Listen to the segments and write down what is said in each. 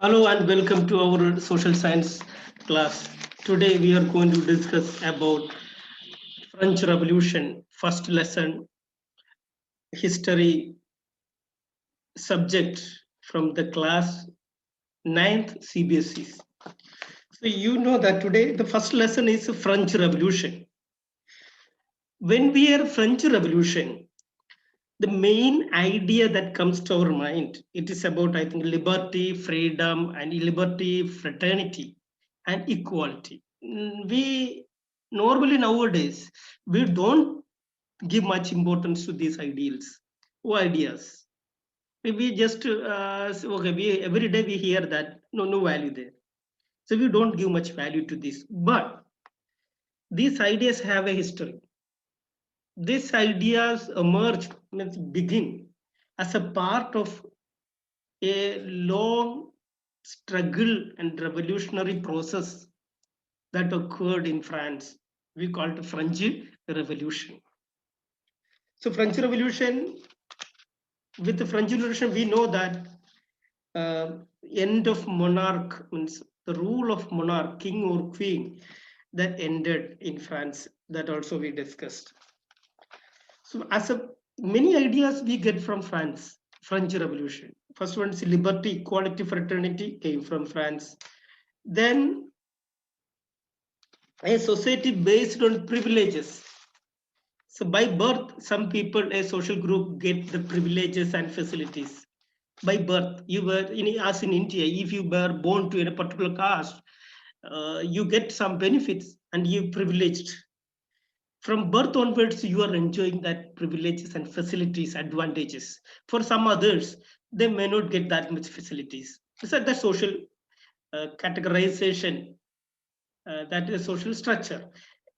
Hello and welcome to our social science class. Today we are going to discuss about French Revolution, first lesson, history subject from the class ninth CBSE. So you know that today the first lesson is French Revolution. When we hear French Revolution, the main idea that comes to our mind, it is about, I think, liberty, freedom, and liberty, fraternity, and equality. We normally nowadays we don't give much importance to these ideals or ideas. We just okay. We every day we hear that no value there, so we don't give much value to this. But these ideas have a history. These ideas emerge, means begin as a part of a long struggle and revolutionary process that occurred in France. We call it French Revolution. So French Revolution, with the French Revolution, we know that end of monarch means the rule of monarch, king or queen, that ended in France. That also we discussed. So as a many ideas we get from France, French Revolution. First one is liberty, equality, fraternity came from France. Then a society based on privileges. So by birth, some people, a social group get the privileges and facilities. By birth, you were in as in India, if you were born to in a particular caste, you get some benefits and you privileged. From birth onwards, you are enjoying that privileges and facilities, advantages. For some others, they may not get that much facilities. So the social categorization, that is social structure.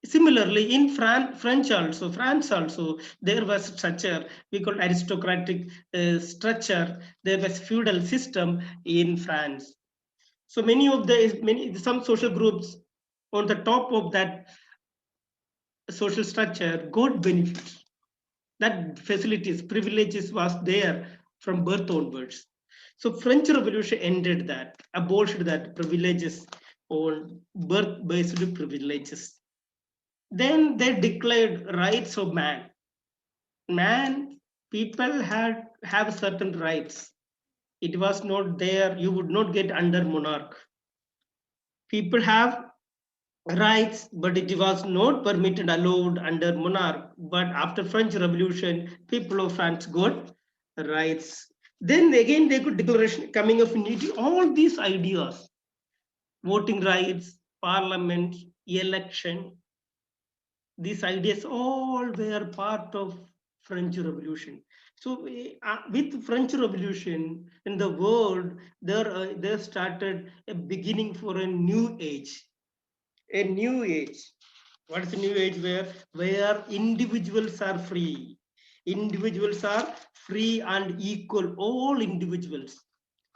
Similarly, in France also, there was structure we call aristocratic structure. There was feudal system in France. So many some social groups on the top of that social structure got benefits. That facilities, privileges was there from birth onwards. So French Revolution ended that, abolished that privileges on birth-based privileges. Then they declared rights of man. Man, people had have certain rights. It was not there. You would not get under monarch. People have rights, but it was not permitted, allowed under monarch. But after French Revolution, people of France got rights. Then again, they could declaration coming of unity. All these ideas, voting rights, parliament, election, these ideas all were part of French Revolution. So with French Revolution in the world, there started a beginning for a new age. A new age. What is a new age? Where individuals are free. Individuals are free and equal. All individuals,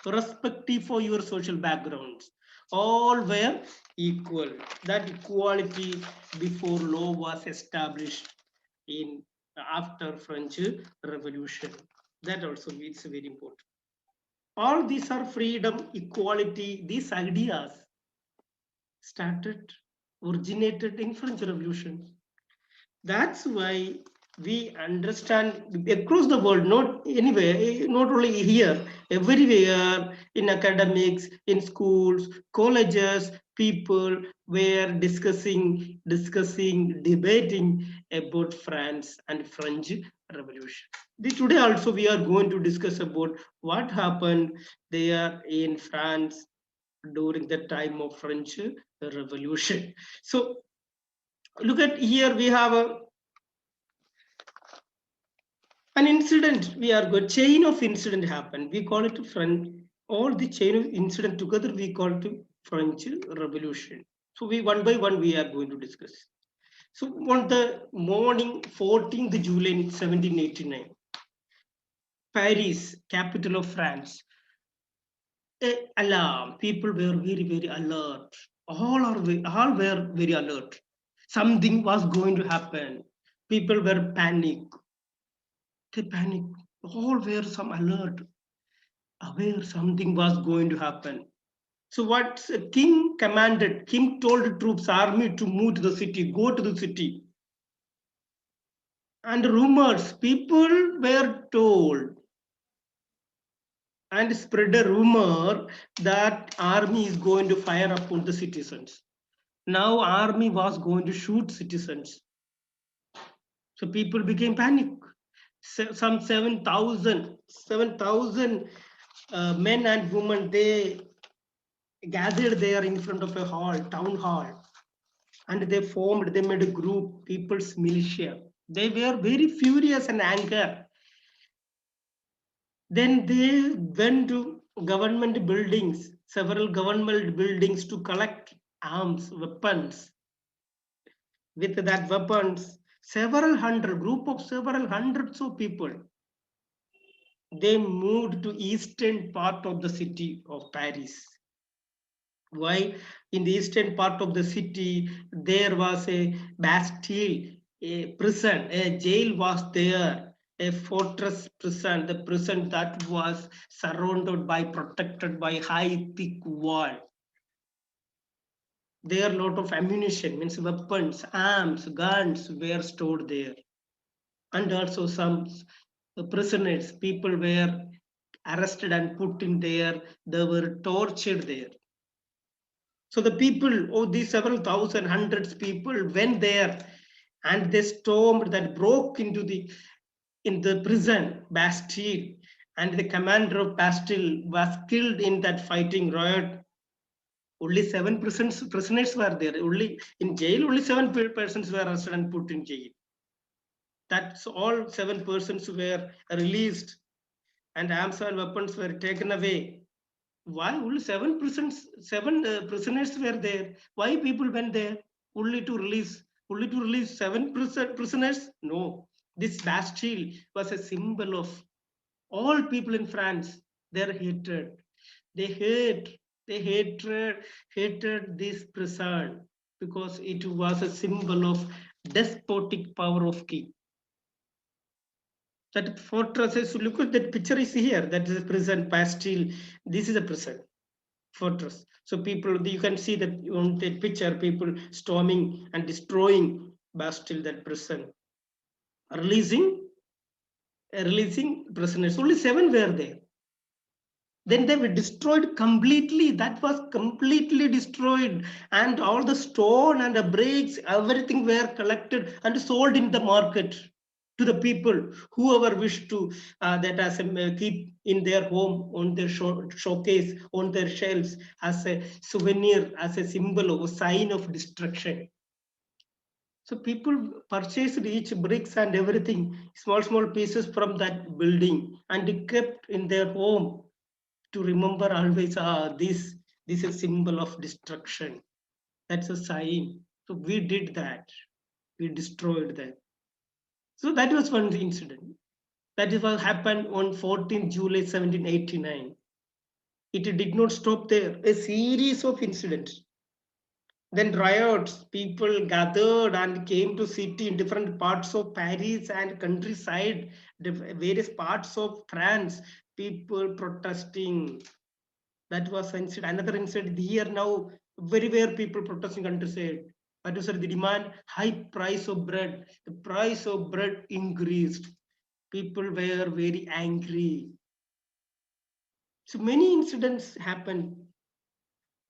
irrespective for your social backgrounds, all were equal. That equality before law was established in after French Revolution. That also is very important. All these are freedom, equality, these ideas started, originated in French Revolution. That's why we understand across the world, not anywhere, not only here, everywhere in academics, in schools, colleges, people were discussing, debating about France and French Revolution. Today also we are going to discuss about what happened there in France during the time of French Revolution. So look at here, we have an incident. We are good. Chain of incident happened. We call it French. All the chain of incident together, we call it French Revolution. So we one by one we are going to discuss. So on the morning 14th July 1789, Paris, capital of France, alarm. People were very alert. All were very alert. Something was going to happen. People were panic. They panic. All were some alert, aware something was going to happen. So what king commanded, king told troops, army to move to the city, go to the city. And rumors, people were told and spread a rumor that army is going to fire upon the citizens. Now army was going to shoot citizens. So people became panic. Some 7,000 men and women, they gathered there in front of a hall, town hall, and they made a group, people's militia. They were very furious and anger. Then they went to government buildings, several government buildings, to collect arms, weapons. With that weapons, group of several hundreds of people, they moved to eastern part of the city of Paris. Why? In the eastern part of the city, there was a Bastille, a prison, a jail was there, a fortress prison, the prison that was surrounded by, protected by high, thick wall. There a lot of ammunition, means weapons, arms, guns were stored there. And also some prisoners, people were arrested and put in there, they were tortured there. So the people, oh, these several thousand, hundreds people went there and they stormed, that broke into in the prison, Bastille, and the commander of Bastille was killed in that fighting riot. Only prisoners were there. Only in jail, only 7 persons were arrested and put in jail. That's all 7 persons were released and arms and weapons were taken away. Why only 7 prisoners were there? Why people went there only to release 7 prisoners? No, this Bastille was a symbol of all people in France. Their hatred, they hated this prison because it was a symbol of despotic power of king. That fortress is, look at that picture is here. That is a prison, Bastille. This is a prison fortress. So people, you can see that on that picture, people storming and destroying Bastille, that prison, releasing prisoners. Only 7 were there. Then they were destroyed completely. That was completely destroyed, and all the stone and the bricks, everything were collected and sold in the market to the people, whoever wished to that as a keep in their home, on their showcase, on their shelves, as a souvenir, as a symbol of a sign of destruction. So people purchased each bricks and everything, small pieces from that building, and kept in their home to remember always. This is a symbol of destruction. That's a sign. So we did that. We destroyed that. So that was one incident. That is what happened on 14th July 1789. It did not stop there. A series of incidents. Then riots, people gathered and came to city in different parts of Paris and countryside, various parts of France, people protesting. That was another incident here now. Very where people protesting countryside. That was the demand, high price of bread. The price of bread increased. People were very angry. So many incidents happened.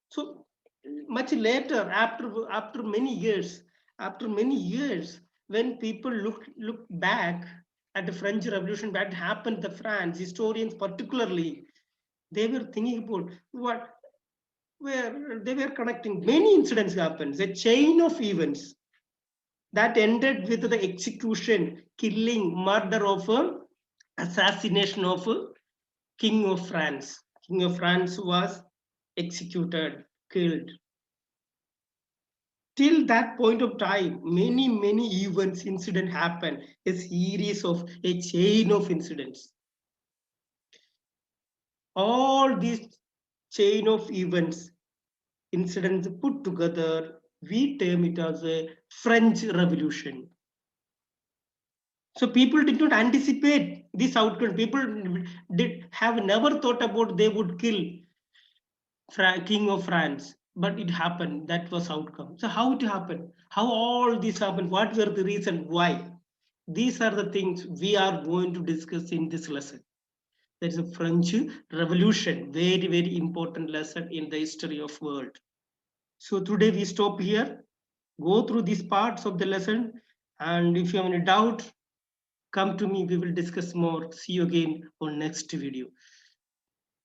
So much later, after many years, when people look back at the French Revolution, that happened to France, historians particularly, they were thinking about what, where they were connecting. Many incidents happened, a chain of events that ended with the execution, killing, murder of assassination of King of France. King of France was executed, killed. Till that point of time, many events, incident happened, a chain of incidents. All these chain of events, incidents put together, we term it as a French Revolution. So people did not anticipate this outcome. People did have never thought about they would kill King of France, but it happened. That was outcome. So how it happened? How all this happened? What were the reason? Why? These are the things we are going to discuss in this lesson. There is a French Revolution, very very important lesson in the history of world. So today we stop here, go through these parts of the lesson, and if you have any doubt, come to me. We will discuss more. See you again on next video.